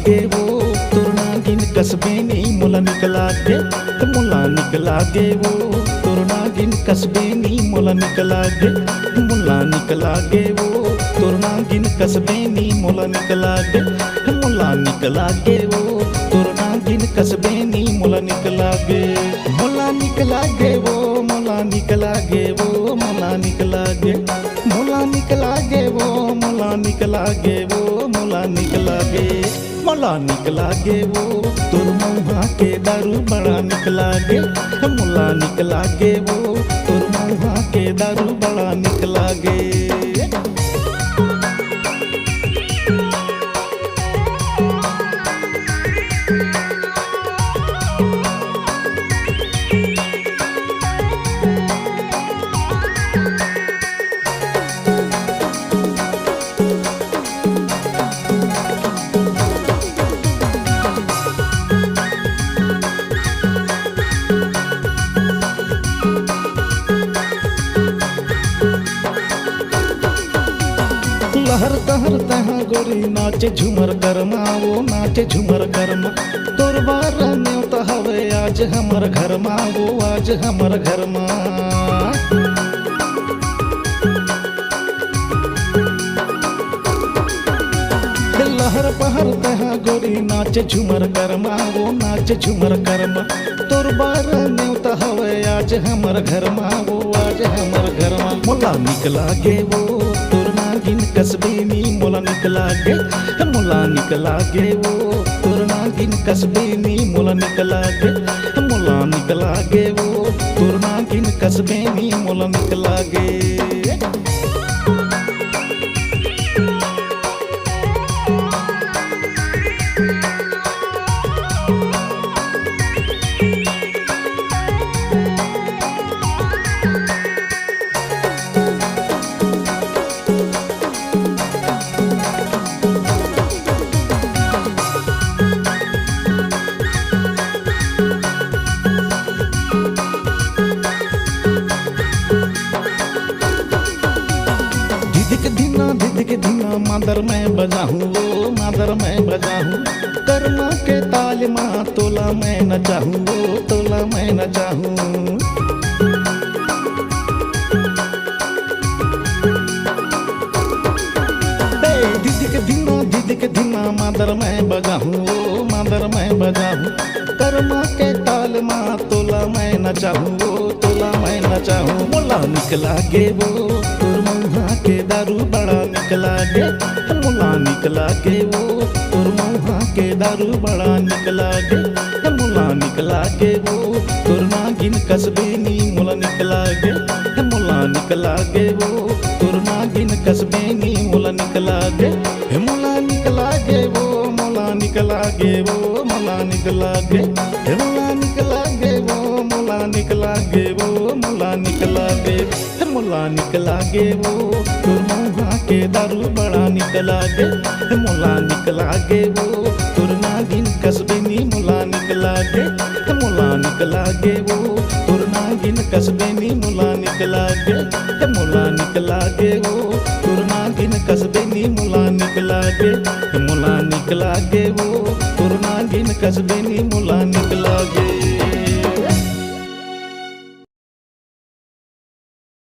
गे वो तोरना गिन कस्बे नी मोला निकला गे मोला निकला गे वो तोरना गिन कस्बे नी मोला निकला गे मोला निकला गे वो तोरना गिन कस्बे नी मोला निकला गे मोला निकला गे वो तोरना गिन कस्बे नी मोला निकला गे मोला निकला गे वो मोला निकला गे वो मोला निकला गे मोला निकला गे वो मोला निकला गे वो मोला निकला गे मोला निकला गे वो तोर मुँहा के दारू बड़ा निकला गे मोला निकला गे वो तोर मुँहा के दारू बड़ा निकला गे। लहर तहर तहाँ गोरी नाचे झूमर गरमा वो नाचे झूमर गरमा तोर बार न्योता हवे आज हमर घर मा वो आज हमर घर मा लहर पहर तहाँ गोरी नाचे झूमर गरमा वो नाचे झूमर गरमा तोर बार न्योता हवे आज हमर घर मा वो आज हमर घर मा मोला निकला गे वो गिन कस्बे नी मोला निकला गे मोला निकला गे वो तोरना गिन कस्बे नी मोला निकला गे मोला निकला गे वो तोरना गिन कस्बे नी मोला निकला गे। धिक धीना मादर मैं बजाहूँ वो मादर मैं बजाहूँ कर्मा के ताल माँ तोला मैं नचाहूँ वो तोला मैं नचाहूँ धिक धीना मादर मैं बजाहूँ वो मादर मैं बजाहूँ कर्मा के ताल माँ तोला मैं नचाहूँ वो तोला मैं नचाहूँ मोला निकला गे वो तोर मुँहा के दारू बड़ा निकला गे मोला निकला गे वो तोर मुँहा के दारू बड़ा निकला गे मोला निकला गे वो तोर नागिन कस्बे नी मोला निकला गे मोला निकला गे वो तोर नागिन कस्बे नी मोला निकला गे मोला निकला गे वो मोला निकला गे वो मोला निकला गे मोला निकला गे वो मोला निकला गे वो मोला निकला गे मोला निकला गे वो तोर मुँहा के दारू बड़ा निकला गे मोला निकला गे वो तोर नागिन कस्बे नी मोला निकला गे मोला निकला गे वो तोर नागिन कस्बे नी मोला निकला गे मोला निकला गे वो तोर नागिन कस्बे नी मोला निकला गे मोला निकला गे वो तोर नागिन कस्बे नी मोला निकला गे।